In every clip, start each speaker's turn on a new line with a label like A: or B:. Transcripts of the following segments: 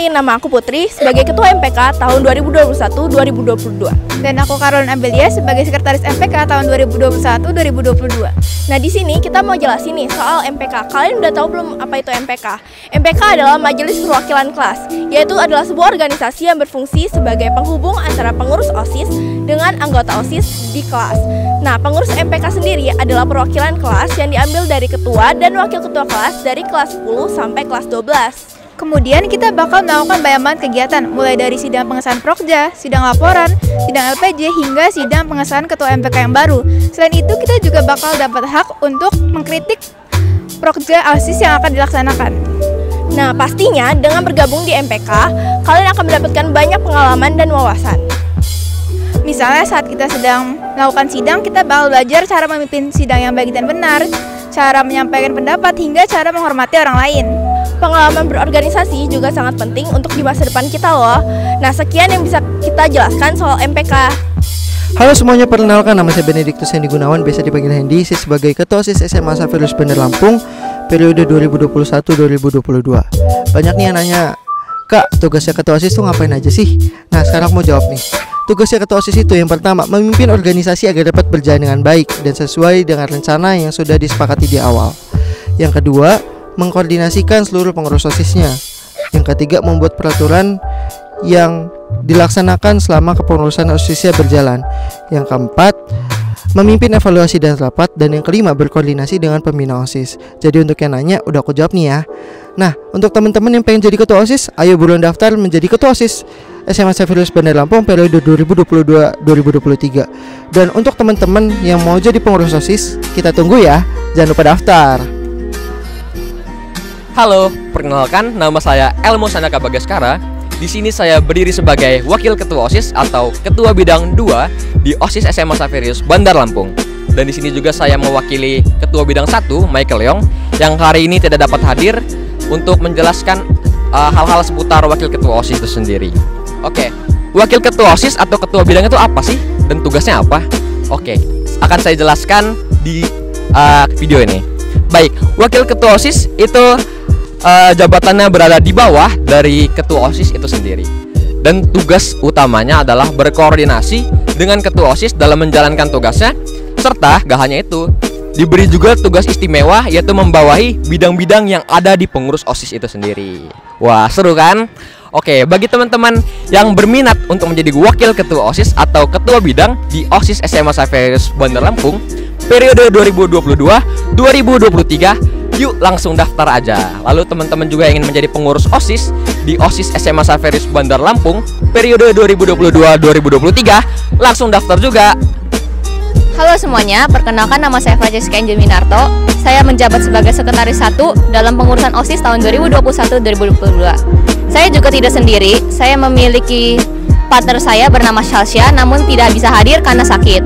A: Kenalin, nama aku Putri sebagai Ketua MPK tahun 2021-2022.
B: Dan aku Carolyn Abelia sebagai Sekretaris MPK tahun 2021-2022.
A: Nah, di sini kita mau jelasin nih soal MPK. Kalian udah tahu belum apa itu MPK? MPK adalah Majelis Perwakilan Kelas, yaitu adalah sebuah organisasi yang berfungsi sebagai penghubung antara pengurus OSIS dengan anggota OSIS di kelas. Nah, pengurus MPK sendiri adalah perwakilan kelas yang diambil dari ketua dan wakil ketua kelas dari kelas 10 sampai kelas 12.
B: Kemudian kita bakal melakukan banyak banget kegiatan, mulai dari sidang pengesahan Prokja, sidang laporan, sidang LPJ, hingga sidang pengesahan ketua MPK yang baru. Selain itu, kita juga bakal dapat hak untuk mengkritik Prokja OSIS yang akan dilaksanakan.
A: Nah, pastinya dengan bergabung di MPK, kalian akan mendapatkan banyak pengalaman dan wawasan.
B: Misalnya saat kita sedang melakukan sidang, kita bakal belajar cara memimpin sidang yang baik dan benar, cara menyampaikan pendapat, hingga cara menghormati orang lain.
A: Pengalaman berorganisasi juga sangat penting untuk di masa depan kita loh. Nah, sekian yang bisa kita jelaskan soal MPK.
C: Halo semuanya, perkenalkan nama saya Benedictus Hendy Gunawan, biasa dipanggil Hendy. Saya sebagai Ketua OSIS SMA Xaverius Bandar Lampung periode 2021-2022. Banyak nih yang nanya, Kak, tugasnya Ketua OSIS tuh ngapain aja sih? Nah, sekarang aku mau jawab nih. Tugasnya Ketua OSIS itu yang pertama, memimpin organisasi agar dapat berjalan dengan baik dan sesuai dengan rencana yang sudah disepakati di awal. Yang kedua, mengkoordinasikan seluruh pengurus OSISnya. Yang ketiga, membuat peraturan yang dilaksanakan selama kepengurusan OSISnya berjalan. Yang keempat, memimpin evaluasi dan rapat. Dan yang kelima, berkoordinasi dengan pembina OSIS. Jadi untuk yang nanya, udah aku jawab nih ya. Nah, untuk teman-teman yang pengen jadi ketua OSIS, ayo buruan daftar menjadi ketua OSIS SMA Xaverius Bandar Lampung periode 2022-2023. Dan untuk teman-teman yang mau jadi pengurus OSIS, kita tunggu ya. Jangan lupa daftar.
D: Halo, perkenalkan nama saya Elmo Sandaka Bagaskara. Di sini saya berdiri sebagai Wakil Ketua OSIS atau Ketua Bidang 2 di OSIS SMA Xaverius Bandar Lampung. Dan di sini juga saya mewakili Ketua Bidang 1 Michael Leong yang hari ini tidak dapat hadir untuk menjelaskan hal-hal seputar Wakil Ketua OSIS itu sendiri. Oke, Wakil Ketua OSIS atau Ketua Bidang itu apa sih dan tugasnya apa? Oke, akan saya jelaskan di video ini. Baik, Wakil Ketua OSIS itu jabatannya berada di bawah dari Ketua OSIS itu sendiri. Dan tugas utamanya adalah berkoordinasi dengan Ketua OSIS dalam menjalankan tugasnya. Serta gak hanya itu, diberi juga tugas istimewa, yaitu membawahi bidang-bidang yang ada di pengurus OSIS itu sendiri. Wah, seru kan? Oke, bagi teman-teman yang berminat untuk menjadi Wakil Ketua OSIS atau Ketua Bidang di OSIS SMA Xaverius Bandar Lampung periode 2022-2023, yuk langsung daftar aja. Lalu teman-teman juga yang ingin menjadi pengurus OSIS di OSIS SMA Xaverius Bandar Lampung periode 2022-2023, langsung daftar juga.
E: Halo semuanya, perkenalkan nama saya Francesca Angel Minarto. Saya menjabat sebagai Sekretaris 1 dalam pengurusan OSIS tahun 2021-2022. Saya juga tidak sendiri, saya memiliki partner saya bernama Shalsya, namun tidak bisa hadir karena sakit.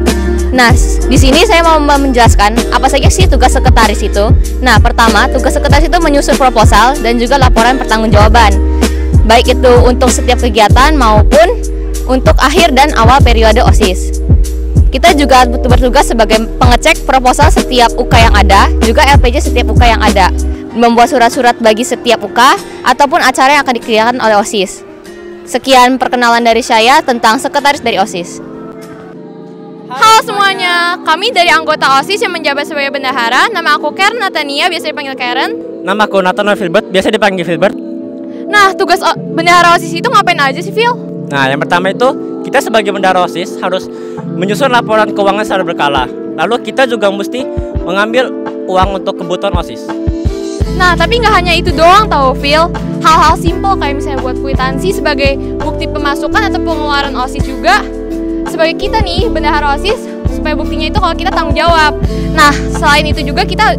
E: Nah, di sini saya mau menjelaskan apa saja sih tugas sekretaris itu. Nah, pertama, tugas sekretaris itu menyusun proposal dan juga laporan pertanggungjawaban. Baik itu untuk setiap kegiatan maupun untuk akhir dan awal periode OSIS. Kita juga bertugas sebagai pengecek proposal setiap UK yang ada, juga LPJ setiap UK yang ada. Membuat surat-surat bagi setiap UK ataupun acara yang akan dikerjakan oleh OSIS. Sekian perkenalan dari saya tentang sekretaris dari OSIS.
F: Halo semuanya, kami dari anggota OSIS yang menjabat sebagai bendahara. Nama aku Karen Natania, biasa dipanggil Karen.
G: Nama aku Nathaniel Filbert, biasa dipanggil Filbert.
F: Nah, tugas bendahara OSIS itu ngapain aja sih, Phil?
G: Nah, yang pertama itu kita sebagai bendahara OSIS harus menyusun laporan keuangan secara berkala. Lalu kita juga mesti mengambil uang untuk kebutuhan OSIS.
F: Nah, tapi nggak hanya itu doang tau, Phil. Hal-hal simpel kayak misalnya buat kwitansi sebagai bukti pemasukan atau pengeluaran OSIS juga. Sebagai kita nih, bendahara OSIS, supaya buktinya itu kalau kita tanggung jawab. Nah, selain itu juga kita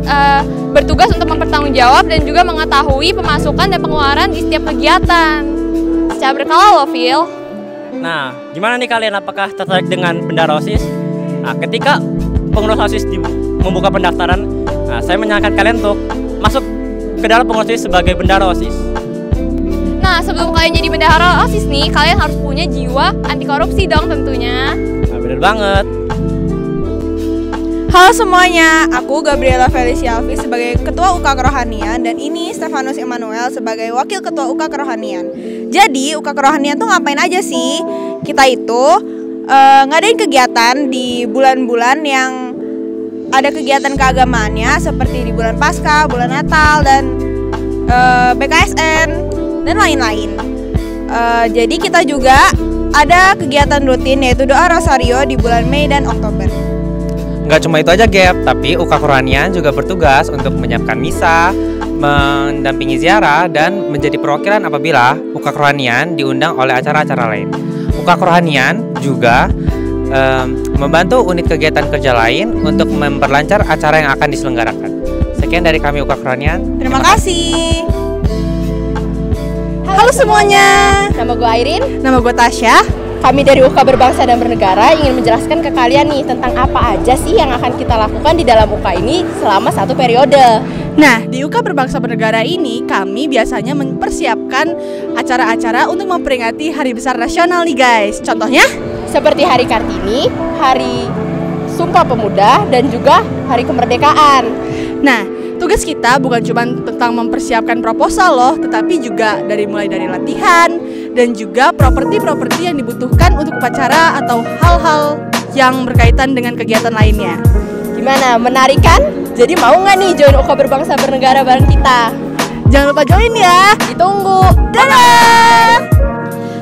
F: bertugas untuk mempertanggungjawab dan juga mengetahui pemasukan dan pengeluaran di setiap kegiatan secara berkala loh, Phil.
G: Nah, gimana nih kalian, apakah tertarik dengan bendahara OSIS? Nah, ketika pengurus OSIS membuka pendaftaran, nah, saya menyarankan kalian untuk masuk ke dalam pengurus OSIS sebagai bendahara OSIS.
F: Nah, sebelum kalian jadi bendahara OSIS nih, kalian harus punya jiwa anti korupsi dong tentunya.
G: Nah, bener banget.
B: Halo semuanya, aku Gabriela Felicia Alfi sebagai Ketua UK Kerohanian dan ini Stefanus Emmanuel sebagai Wakil Ketua UK Kerohanian.
H: Jadi UK Kerohanian tuh ngapain aja sih? Kita itu ngadain kegiatan di bulan-bulan yang ada kegiatan keagamaannya, seperti di bulan Paskah, bulan Natal, dan BKSN dan lain-lain. Jadi kita juga ada kegiatan rutin yaitu doa Rosario di bulan Mei dan Oktober.
I: Nggak cuma itu aja Gap, tapi UK Kerohanian juga bertugas untuk menyiapkan misa, mendampingi ziarah, dan menjadi perwakilan apabila UK Kerohanian diundang oleh acara-acara lain. UK Kerohanian juga membantu unit kegiatan kerja lain untuk memperlancar acara yang akan diselenggarakan. Sekian dari kami UK Kerohanian.
H: Terima kasih. Halo semuanya.
A: Nama gue Airin.
H: Nama gue Tasya.
A: Kami dari UK Berbangsa dan Bernegara ingin menjelaskan ke kalian nih tentang apa aja sih yang akan kita lakukan di dalam UK ini selama 1 periode.
H: Nah, di UK Berbangsa Bernegara ini kami biasanya mempersiapkan acara-acara untuk memperingati hari besar nasional nih guys. Contohnya
A: seperti Hari Kartini, Hari Sumpah Pemuda, dan juga Hari Kemerdekaan.
H: Nah, tugas kita bukan cuma tentang mempersiapkan proposal loh, tetapi juga mulai dari latihan dan juga properti-properti yang dibutuhkan untuk upacara atau hal-hal yang berkaitan dengan kegiatan lainnya.
A: Gimana, menarik kan? Jadi mau nggak nih join UK Berbangsa Bernegara bareng kita?
H: Jangan lupa join ya.
A: Ditunggu. Dadah!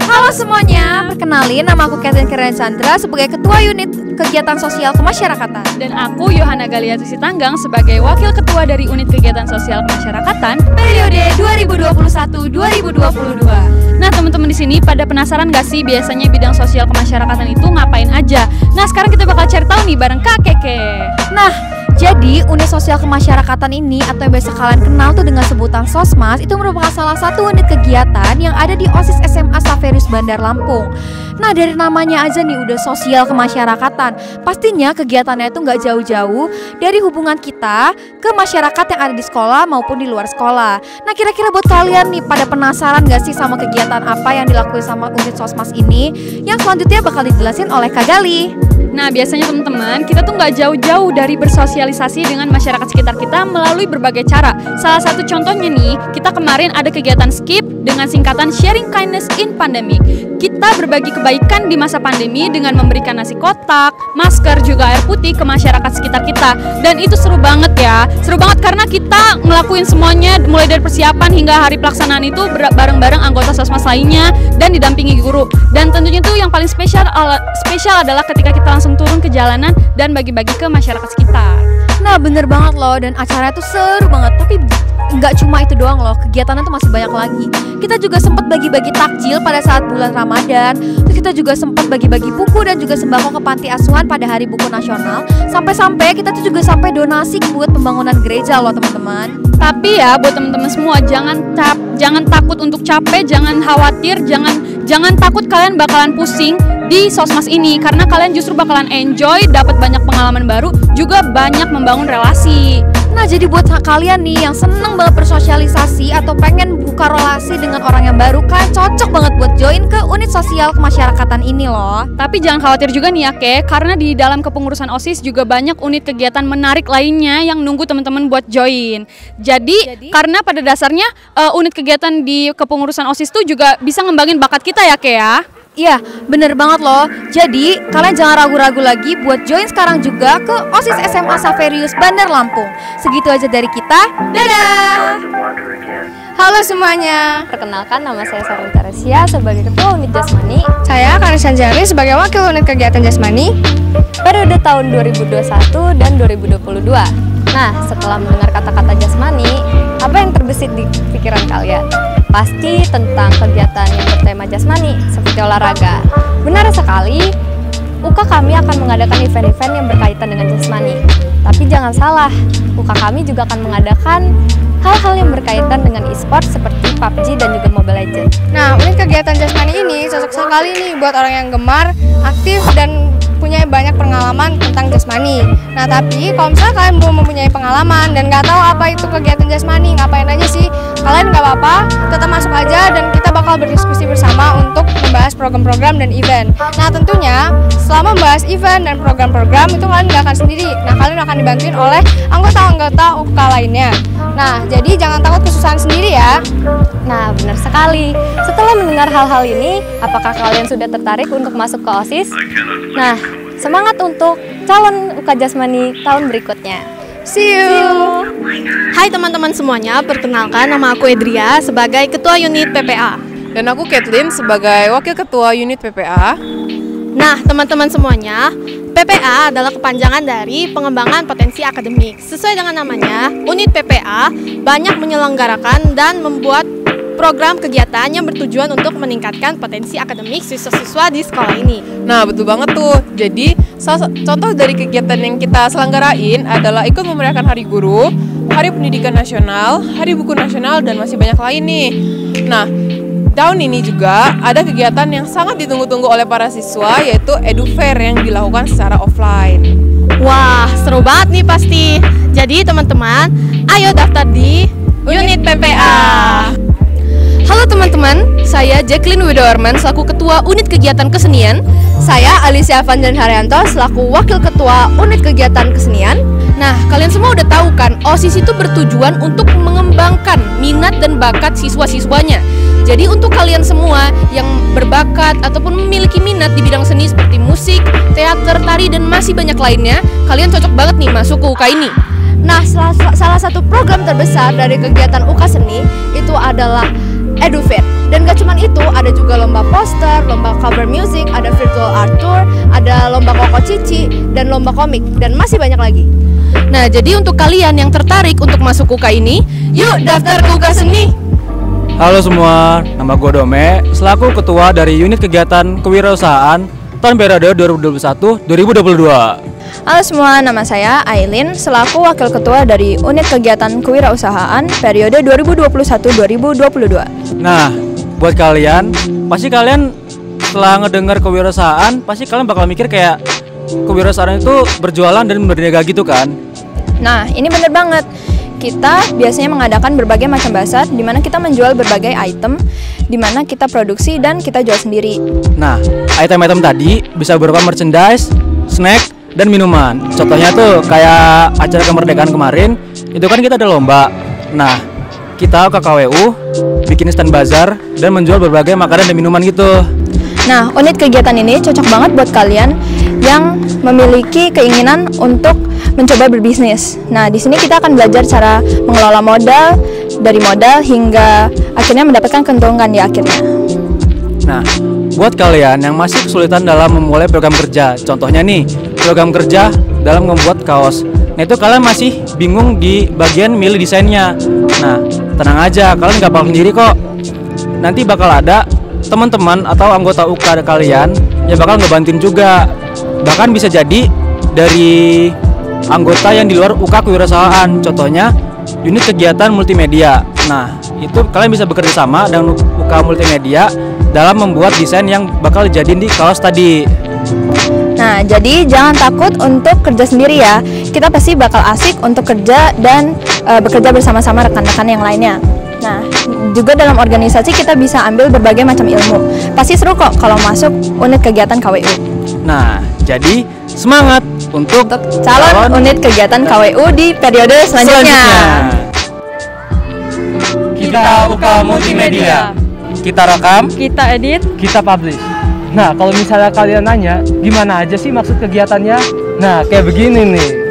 B: Halo semuanya, perkenalin nama aku Catherine Karen Chandra sebagai Ketua Unit Kegiatan Sosial Kemasyarakatan.
F: Dan aku Yohana Galia Sitanggang sebagai Wakil Ketua dari Unit Kegiatan Sosial Kemasyarakatan periode 2021-2022. Nah teman-teman di sini pada penasaran gak sih biasanya bidang sosial kemasyarakatan itu ngapain aja? Nah sekarang kita bakal cari tahu nih bareng Kak Keke.
B: Nah, jadi unit sosial kemasyarakatan ini atau yang biasa kalian kenal tuh dengan sebutan Sosmas itu merupakan salah satu unit kegiatan yang ada di OSIS SMA Xaverius Bandar Lampung. Nah dari namanya aja nih udah sosial kemasyarakatan. Pastinya kegiatannya itu nggak jauh-jauh dari hubungan kita ke masyarakat yang ada di sekolah maupun di luar sekolah. Nah kira-kira buat kalian nih pada penasaran gak sih sama kegiatan apa yang dilakukan sama unit Sosmas ini? Yang selanjutnya bakal dijelasin oleh Kak Gali.
F: Nah biasanya teman-teman kita tuh nggak jauh-jauh dari bersosialisasi dengan masyarakat sekitar kita melalui berbagai cara. Salah satu contohnya nih, kita kemarin ada kegiatan SKIP dengan singkatan Sharing Kindness in Pandemic. Kita berbagi kebaikan di masa pandemi dengan memberikan nasi kotak, masker, juga air putih ke masyarakat sekitar kita. Dan itu seru banget ya, seru banget karena kita ngelakuin semuanya mulai dari persiapan hingga hari pelaksanaan itu bareng-bareng anggota Sosmas lainnya dan didampingi guru. Dan tentunya tuh yang paling spesial adalah ketika kita langsung turun ke jalanan dan bagi-bagi ke masyarakat sekitar.
B: Nah bener banget loh, dan acaranya tuh seru banget. Tapi nggak cuma itu doang loh, kegiatannya tuh masih banyak lagi. Kita juga sempat bagi-bagi takjil pada saat bulan Ramadan. Terus kita juga sempat bagi-bagi buku dan juga sembako ke panti asuhan pada Hari Buku Nasional. Sampai-sampai kita tuh juga sampai donasi buat pembangunan gereja loh teman-teman.
F: Tapi ya buat teman-teman semua jangan takut untuk capek, jangan khawatir, jangan takut kalian bakalan pusing di Sosmas ini karena kalian justru bakalan enjoy, dapat banyak pengalaman baru, juga banyak membangun relasi.
B: Nah jadi buat kalian nih yang seneng banget bersosialisasi atau pengen buka relasi dengan orang yang baru, kalian cocok banget buat join ke unit sosial kemasyarakatan ini loh.
F: Tapi jangan khawatir juga nih ya Ke, karena di dalam kepengurusan OSIS juga banyak unit kegiatan menarik lainnya yang nunggu teman-teman buat join. Jadi karena pada dasarnya unit kegiatan di kepengurusan OSIS tuh juga bisa ngembangin bakat kita ya Ke ya.
B: Iya, bener banget loh. Jadi, kalian jangan ragu-ragu lagi buat join sekarang juga ke OSIS SMA Xaverius Bandar Lampung. Segitu aja dari kita. Dadah!
J: Halo semuanya.
E: Perkenalkan, nama saya Sarah Teresia sebagai Ketua Unit Jasmani.
J: Saya Karin Sanjari sebagai Wakil Unit Kegiatan Jasmani
E: periode tahun 2021 dan 2022. Nah, setelah mendengar kata-kata jasmani, apa yang terbesit di pikiran kalian? Pasti tentang kegiatan yang bertema jasmani, seperti olahraga. Benar sekali, UK kami akan mengadakan event-event yang berkaitan dengan jasmani. Tapi jangan salah, UK kami juga akan mengadakan hal-hal yang berkaitan dengan e-sport seperti PUBG dan juga Mobile Legends.
J: Nah, unit kegiatan jasmani ini cocok sekali nih buat orang yang gemar, aktif, dan punya banyak pengalaman tentang jasmani. Nah, tapi kalau misalnya kalian belum mempunyai pengalaman dan nggak tahu apa itu kegiatan jasmani, ngapain aja sih, kalian nggak apa-apa, tetap masuk aja dan kita bakal berdiskusi bersama untuk membahas program-program dan event. Nah tentunya selama membahas event dan program-program itu kalian nggak akan sendiri. Nah kalian akan dibantuin oleh anggota-anggota UK lainnya. Nah jadi jangan takut kesusahan sendiri ya.
E: Nah, benar sekali. Setelah mendengar hal-hal ini, apakah kalian sudah tertarik untuk masuk ke OSIS? Nah, semangat untuk calon UK Jasmani tahun berikutnya.
F: See you. Hai teman-teman semuanya, perkenalkan nama aku Edria sebagai Ketua Unit PPA.
K: Dan aku Kathleen sebagai Wakil Ketua Unit PPA.
F: Nah, teman-teman semuanya, PPA adalah kepanjangan dari pengembangan potensi akademik. Sesuai dengan namanya, unit PPA banyak menyelenggarakan dan membuat program kegiatan yang bertujuan untuk meningkatkan potensi akademik siswa-siswa di sekolah ini.
K: Nah, betul banget tuh. Jadi, contoh dari kegiatan yang kita selenggarain adalah ikut memeriahkan Hari Guru, Hari Pendidikan Nasional, Hari Buku Nasional, dan masih banyak lain nih. Nah, tahun ini juga ada kegiatan yang sangat ditunggu-tunggu oleh para siswa, yaitu Edu Fair yang dilakukan secara offline.
F: Wah, seru banget nih pasti. Jadi teman-teman, ayo daftar di unit PPA. Halo teman-teman, saya Jacqueline Widoarman selaku Ketua Unit Kegiatan Kesenian.
A: Saya Alicia Vandan Haryanto selaku Wakil Ketua Unit Kegiatan Kesenian.
F: Nah, kalian semua udah tahu kan, OSIS itu bertujuan untuk mengembangkan minat dan bakat siswa-siswanya. Jadi untuk kalian semua yang berbakat ataupun memiliki minat di bidang seni seperti musik, teater, tari, dan masih banyak lainnya, kalian cocok banget nih masuk ke UK ini.
A: Nah, salah satu program terbesar dari kegiatan UK Seni itu adalah Edu Fair. Dan gak cuman itu, ada juga lomba poster, lomba cover music, ada virtual art tour, ada lomba koko cici, dan lomba komik, dan masih banyak lagi.
F: Nah, jadi untuk kalian yang tertarik untuk masuk UK ini, yuk daftar ke UK Seni.
L: Halo semua, nama gue Dome, selaku Ketua dari Unit Kegiatan Kewirausahaan tahun periode 2021-2022.
E: Halo semua, nama saya Aileen, selaku Wakil Ketua dari Unit Kegiatan Kewirausahaan periode 2021-2022.
L: Nah, buat kalian, pasti kalian setelah ngedengar kewirausahaan, pasti kalian bakal mikir kayak kewirausahaan itu berjualan dan berniaga gitu kan?
E: Nah, ini bener banget. Kita biasanya mengadakan berbagai macam bazar di mana kita menjual berbagai item di mana kita produksi dan kita jual sendiri.
L: Nah, item-item tadi bisa berupa merchandise, snack, dan minuman. Contohnya tuh kayak acara kemerdekaan kemarin, itu kan kita ada lomba. Nah, kita KKWU bikin stand bazar dan menjual berbagai makanan dan minuman gitu.
E: Nah, unit kegiatan ini cocok banget buat kalian yang memiliki keinginan untuk mencoba berbisnis. Nah, di sini kita akan belajar cara mengelola modal, dari modal hingga akhirnya mendapatkan keuntungan di akhirnya.
L: Nah, buat kalian yang masih kesulitan dalam memulai program kerja, contohnya nih, program kerja dalam membuat kaos. Nah, itu kalian masih bingung di bagian milih desainnya. Nah, tenang aja, kalian gak bakal sendiri kok. Nanti bakal ada teman-teman atau anggota UK kalian yang bakal ngebantuin juga. Bahkan bisa jadi dari anggota yang di luar UK Kewirausahaan, contohnya unit kegiatan multimedia. Nah, itu kalian bisa bekerja sama dengan UK Multimedia dalam membuat desain yang bakal dijadiin di kaos tadi.
E: Nah, jadi jangan takut untuk kerja sendiri ya. Kita pasti bakal asik untuk kerja dan bekerja bersama-sama rekan-rekan yang lainnya. Nah, juga dalam organisasi kita bisa ambil berbagai macam ilmu. Pasti seru kok kalau masuk unit kegiatan KWU.
L: Nah, jadi semangat untuk
E: calon unit kegiatan KWU di periode selanjutnya.
L: Kita UK Multimedia. Kita rekam,
M: kita edit,
L: kita publish.
M: Nah, kalau misalnya kalian nanya, gimana aja sih maksud kegiatannya? Nah, kayak begini nih.